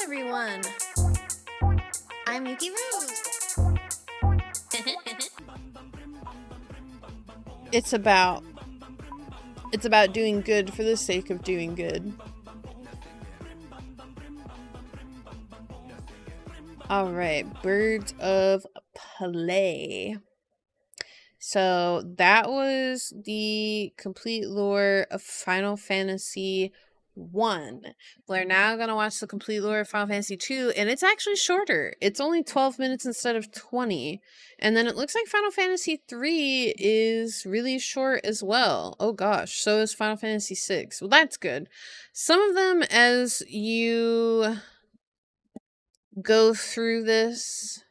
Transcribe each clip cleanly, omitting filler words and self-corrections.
everyone. I'm Yuki Rose. It's about doing good for the sake of doing good. All right, Birds of Play. So that was the complete lore of Final Fantasy 1. We're now going to watch the complete lore of Final Fantasy 2, and it's actually shorter. It's only 12 minutes instead of 20. And then it looks like Final Fantasy 3 is really short as well. Oh gosh, so is Final Fantasy 6. Well, that's good. Some of them, as you go through this,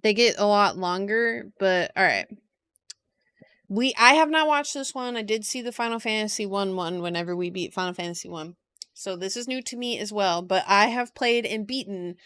they get a lot longer, but all right. I have not watched this one. I did see the Final Fantasy 1 whenever we beat Final Fantasy 1. So this is new to me as well, but I have played and beaten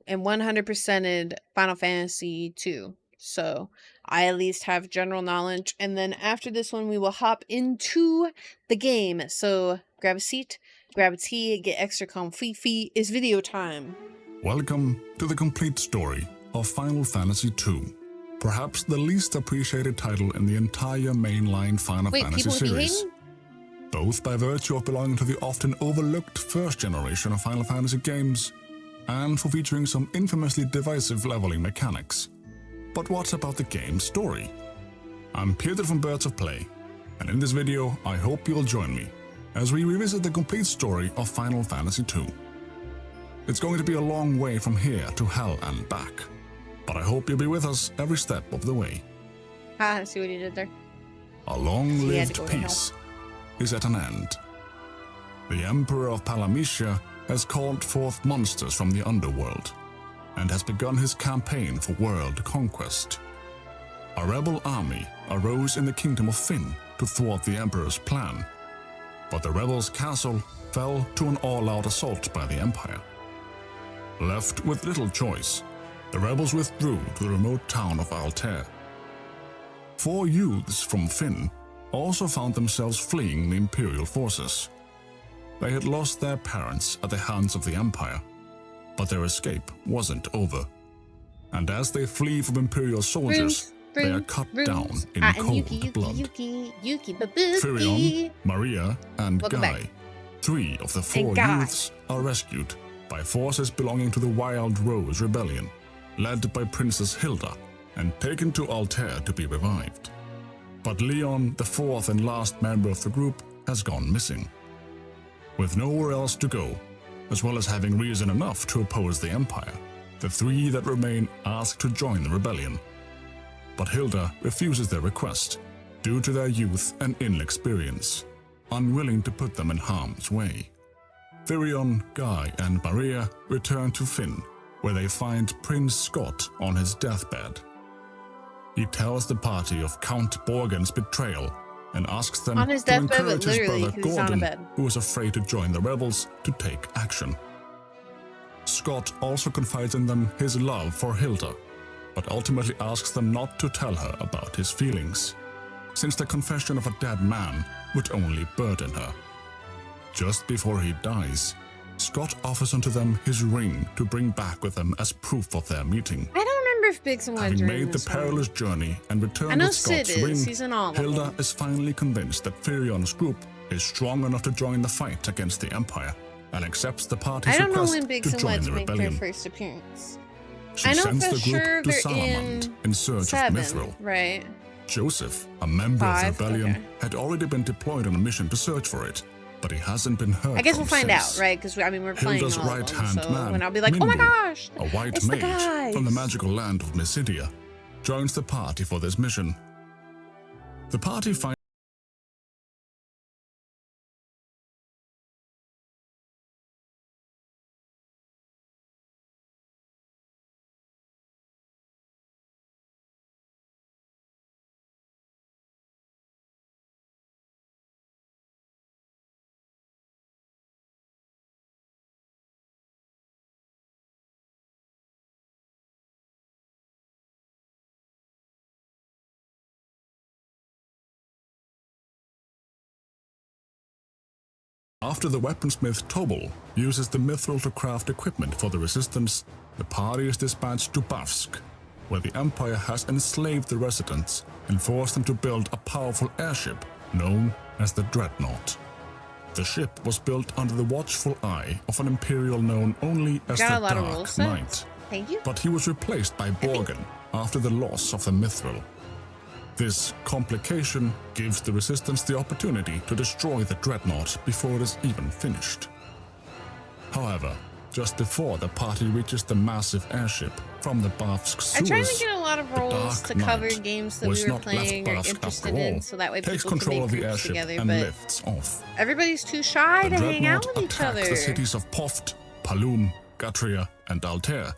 and 100%ed Final Fantasy 2. So I at least have general knowledge, and then after this one we will hop into the game. So grab a seat, grab a tea, get extra comfy. It's video time. Welcome to the complete story of Final Fantasy II. Perhaps the least appreciated title in the entire mainline Final Fantasy series. Both by virtue of belonging to the often overlooked first generation of Final Fantasy games, and for featuring some infamously divisive leveling mechanics. But what about the game's story? I'm Peter from Birds of Play, and in this video I hope you'll join me as we revisit the complete story of Final Fantasy II. It's going to be a long way from here to hell and back, but I hope you'll be with us every step of the way. I see what he did there. A long-lived peace is at an end. The Emperor of Palamitia has called forth monsters from the underworld and has begun his campaign for world conquest. A rebel army arose in the kingdom of Fynn to thwart the Emperor's plan, but the rebels' castle fell to an all-out assault by the Empire. Left with little choice, the rebels withdrew to the remote town of Altair. 4 youths from Fynn also found themselves fleeing the Imperial forces. They had lost their parents at the hands of the Empire, but their escape wasn't over. And as they flee from Imperial soldiers, they are cut down in cold blood. Yuki Boobuki. Firion, Maria, and Welcome Guy, back. 3 of the 4 youths, are rescued by forces belonging to the Wild Rose Rebellion, led by Princess Hilda, and taken to Altair to be revived. But Leon, the 4th and last member of the group, has gone missing. With nowhere else to go, as well as having reason enough to oppose the Empire, the 3 that remain ask to join the rebellion. But Hilda refuses their request, due to their youth and inexperience, unwilling to put them in harm's way. Firion, Guy, and Maria return to Fynn, where they find Prince Scott on his deathbed. He tells the party of Count Borgen's betrayal and asks them to encourage his brother Gordon, who is afraid to join the rebels, to take action. Scott also confides in them his love for Hilda, but ultimately asks them not to tell her about his feelings, since the confession of a dead man would only burden her. Just before he dies, Scott offers unto them his ring to bring back with them as proof of their meeting. I don't remember if Bigson wanted to Having made the perilous journey and returned with Scott's ring, Hilda is finally convinced that Firion's group is strong enough to join the fight against the Empire and accepts the party's request to join the rebellion. First appearance. She sends the group to Salamand in search of Mithril. Right. Joseph, a member of the rebellion, had already been deployed on a mission to search for it, but he hasn't been heard. I guess we'll find since. out, right? Because I mean, we're playing Hilda's all of them, right-hand so man, when I'll be like, Minbu, oh my gosh, a white it's mage from the magical land of Mysidia, joins the party for this mission. The party finds After the weaponsmith Tobel uses the mithril to craft equipment for the resistance, the party is dispatched to Bavsk, where the Empire has enslaved the residents and forced them to build a powerful airship known as the Dreadnought. The ship was built under the watchful eye of an Imperial known only as the Dark Knight. Thank you. But he was replaced by Borgen after the loss of the mithril. This complication gives the Resistance the opportunity to destroy the Dreadnought before it is even finished. However, just before the party reaches the massive airship from the Bavsk sewers, I try to get a lot of roles to cover games that we were playing or interested in, so that way takes people control can of make the groups airship together, and but lifts off. everybody's too shy to hang out with each other. The cities of Poft, Palum, Gatria, and Altair,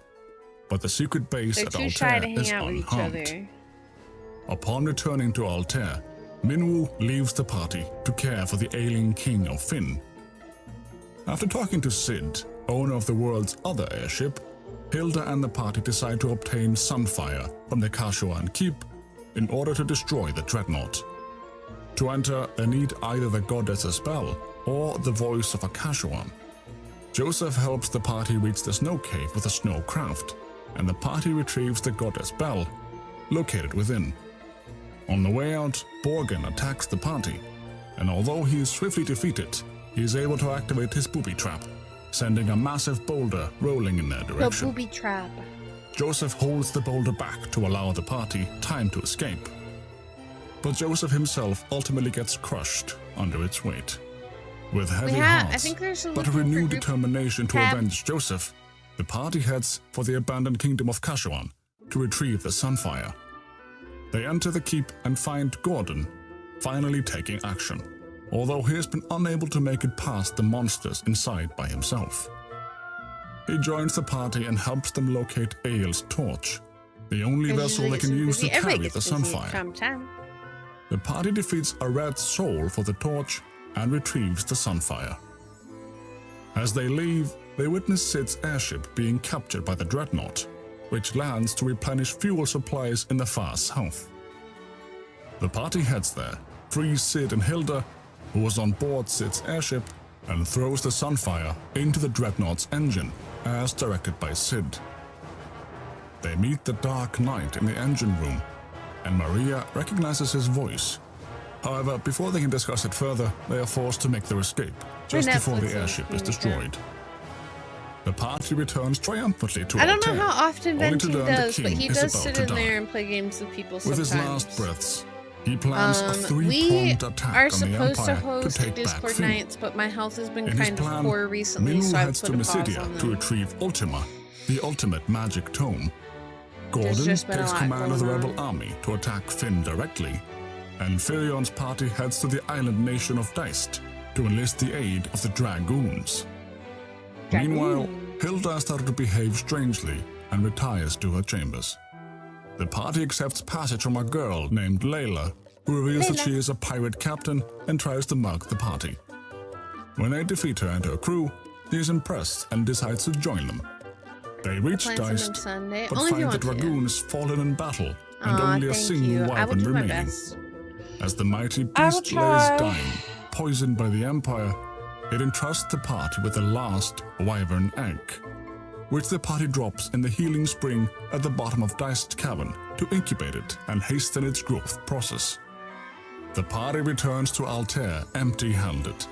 but the secret base They're at too shy to Altair hang is out with each unharmed. other. Upon returning to Altair, Minwu leaves the party to care for the ailing king of Finn. After talking to Sid, owner of the world's other airship, Hilda and the party decide to obtain Sunfire from the Kashuan Keep in order to destroy the Dreadnought. To enter, they need either the goddess's spell or the voice of a Kashuan. Joseph helps the party reach the snow cave with a snow craft, and the party retrieves the goddess bell, located within. On the way out, Borgen attacks the party, and although he is swiftly defeated, he is able to activate his booby trap, sending a massive boulder rolling in their direction. The booby trap. Joseph holds the boulder back to allow the party time to escape. But Joseph himself ultimately gets crushed under its weight. With heavy hearts, but a renewed determination to avenge Joseph, the party heads for the abandoned kingdom of Kashuan to retrieve the Sunfire. They enter the keep and find Gordon finally taking action, although he has been unable to make it past the monsters inside by himself. He joins the party and helps them locate Ael's torch, the only vessel they can use to carry the Sunfire. The party defeats a red soul for the torch and retrieves the Sunfire. As they leave, they witness Sid's airship being captured by the Dreadnought, which lands to replenish fuel supplies in the far south. The party heads there, frees Sid and Hilda, who was on board Sid's airship, and throws the Sunfire into the Dreadnought's engine, as directed by Sid. They meet the Dark Knight in the engine room, and Maria recognizes his voice. However, before they can discuss it further, they are forced to make their escape, just before the airship is destroyed. The party returns triumphantly to Altair. I don't know how often Benton does, but he does sit in die. there and play games with people sometimes. With his last breaths, he plans a three-pronged attack on the Empire to take back Discord Finn. nights, but my health has been In his kind of plan, poor recently, Minwu so I've heads put to a pause on Mysidia to them. retrieve Ultima, the ultimate magic tome. Gordon just been a takes lot command of the going rebel on. army to attack Finn directly, and Firion's party heads to the island nation of Deist to enlist the aid of the Dragoons. Meanwhile, Hilda started to behave strangely and retires to her chambers. The party accepts passage from a girl named Layla, who reveals that she is a pirate captain and tries to mug the party. When they defeat her and her crew, she is impressed and decides to join them. They reach Deist, but find the Dragoons fallen in battle and only a single weapon remaining. As the mighty beast lays dying, poisoned by the Empire, it entrusts the party with the last wyvern egg, which the party drops in the healing spring at the bottom of Deist Cavern to incubate it and hasten its growth process. The party returns to Altair empty-handed,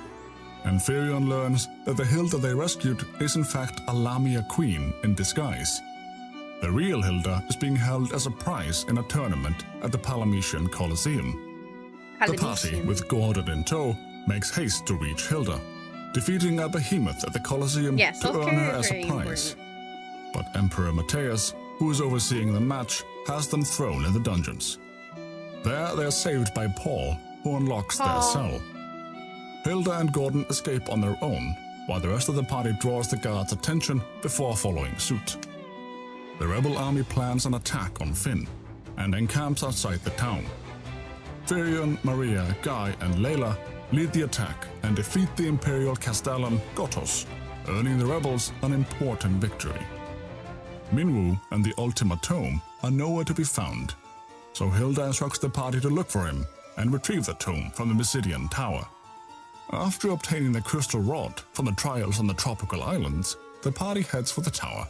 and Firion learns that the Hilda they rescued is in fact a Lamia queen in disguise. The real Hilda is being held as a prize in a tournament at the Palametian Colosseum. The party, with Gordon in tow, makes haste to reach Hilda, defeating a behemoth at the Colosseum to earn her as a prize. But Emperor Matthias, who is overseeing the match, has them thrown in the dungeons. There they are saved by Paul, who unlocks their cell. Hilda and Gordon escape on their own, while the rest of the party draws the guards' attention before following suit. The rebel army plans an attack on Finn, and encamps outside the town. Firion, Maria, Guy, and Layla lead the attack and defeat the Imperial Castellan Gotos, earning the rebels an important victory. Minwu and the Ultima Tome are nowhere to be found, so Hilda instructs the party to look for him and retrieve the tome from the Mysidian Tower. After obtaining the crystal rod from the trials on the tropical islands, the party heads for the tower,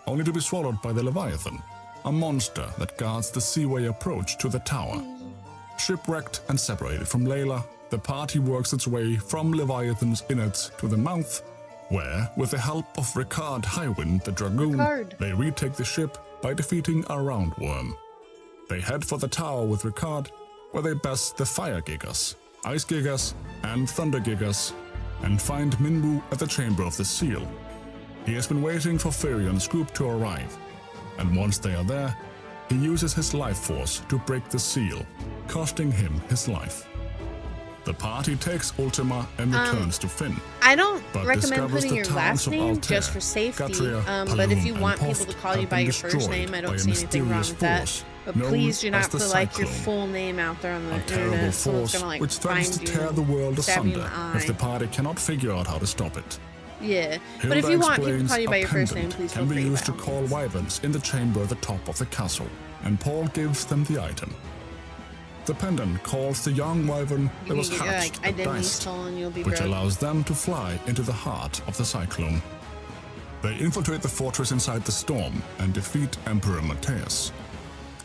only to be swallowed by the Leviathan, a monster that guards the seaway approach to the tower. Shipwrecked and separated from Layla, the party works its way from Leviathan's innards to the mouth, where, with the help of Ricard Highwind the Dragoon, they retake the ship by defeating a roundworm. They head for the tower with Ricard, where they best the Fire Gigas, Ice Gigas, and Thunder Gigas, and find Minwu at the Chamber of the Seal. He has been waiting for Firion's group to arrive, and once they are there, he uses his life force to break the seal, costing him his life. The party takes Ultima and returns to Fynn. I don't but recommend discovers putting the your towns last of name Altair, just for safety. Gatria, But if you Palum, want and people to Poft call you have by been your first destroyed name, I by don't a see anything wrong mysterious with that. force But known please do as not the put like your Cyclone. full name out there on the A terrible internet. Someone's force gonna like which threatens find to you, tear the world stab you in asunder the if the eye. party cannot figure out how to stop it. Yeah, but Hilda if you want people to explains call you by a your first name, pendant please feel can be free. used by to all call means. wyverns in the chamber at the top of the castle, and Paul gives them the item. The pendant calls the young wyvern that You was can get your hatched like at identity Deist, stolen, you'll be which broke. allows them to fly into the heart of the cyclone. They infiltrate the fortress inside the storm and defeat Emperor Matthias.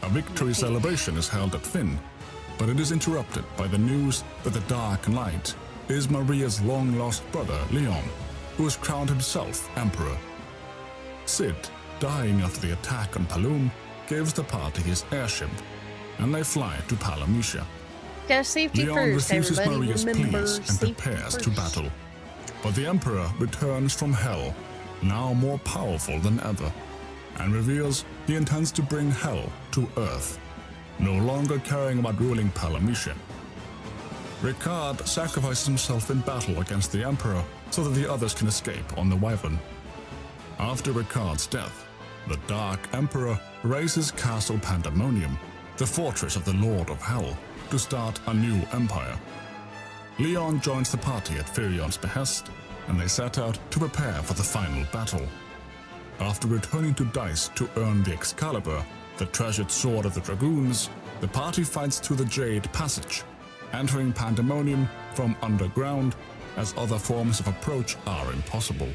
A victory celebration is held at Fynn, but it is interrupted by the news that the Dark Knight is Maria's long-lost brother, Leon, who has crowned himself emperor. Sid, dying after the attack on Palum, gives the party his airship, and they fly to Palamisha. Gotta safety Leon first, refuses everybody. Maria's Remember, pleas and safety prepares first. to battle. But the Emperor returns from Hell, now more powerful than ever, and reveals he intends to bring Hell to Earth, no longer caring about ruling Palamisha. Ricard sacrifices himself in battle against the Emperor so that the others can escape on the Wyvern. After Ricard's death, the Dark Emperor raises Castle Pandemonium, the fortress of the Lord of Hell, to start a new empire. Leon joins the party at Firion's behest, and they set out to prepare for the final battle. After returning to Deist to earn the Excalibur, the treasured sword of the Dragoons, the party fights through the Jade Passage, entering Pandemonium from underground, as other forms of approach are impossible.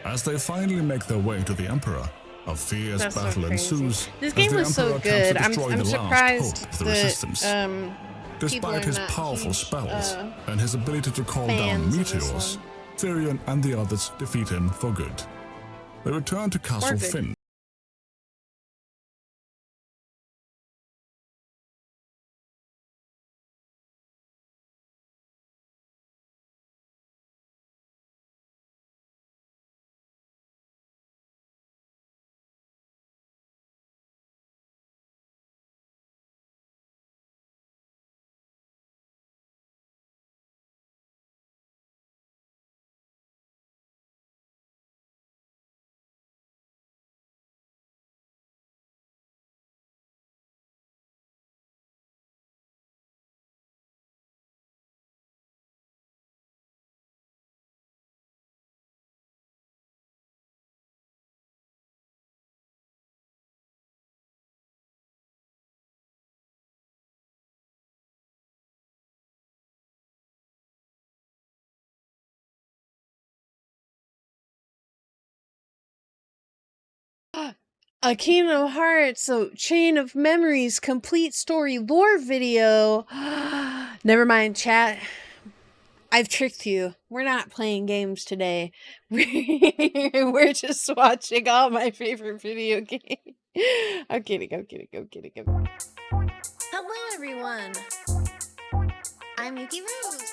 As they finally make their way to the Emperor, a fierce That's so battle crazy. ensues. This as game the was so Emperor attempts good. to destroy I'm the last surprised hope of the that resistance. people Despite are his not powerful huge, spells and his ability to call down fans of this meteors, one. Firion and the others defeat him for good. They return to Castle good. Fynn. A Kingdom Hearts, so Chain of Memories, complete story lore video. Never mind, chat. I've tricked you. We're not playing games today. We're just watching all my favorite video games. I'm kidding. Hello, everyone. I'm Yuki Rose.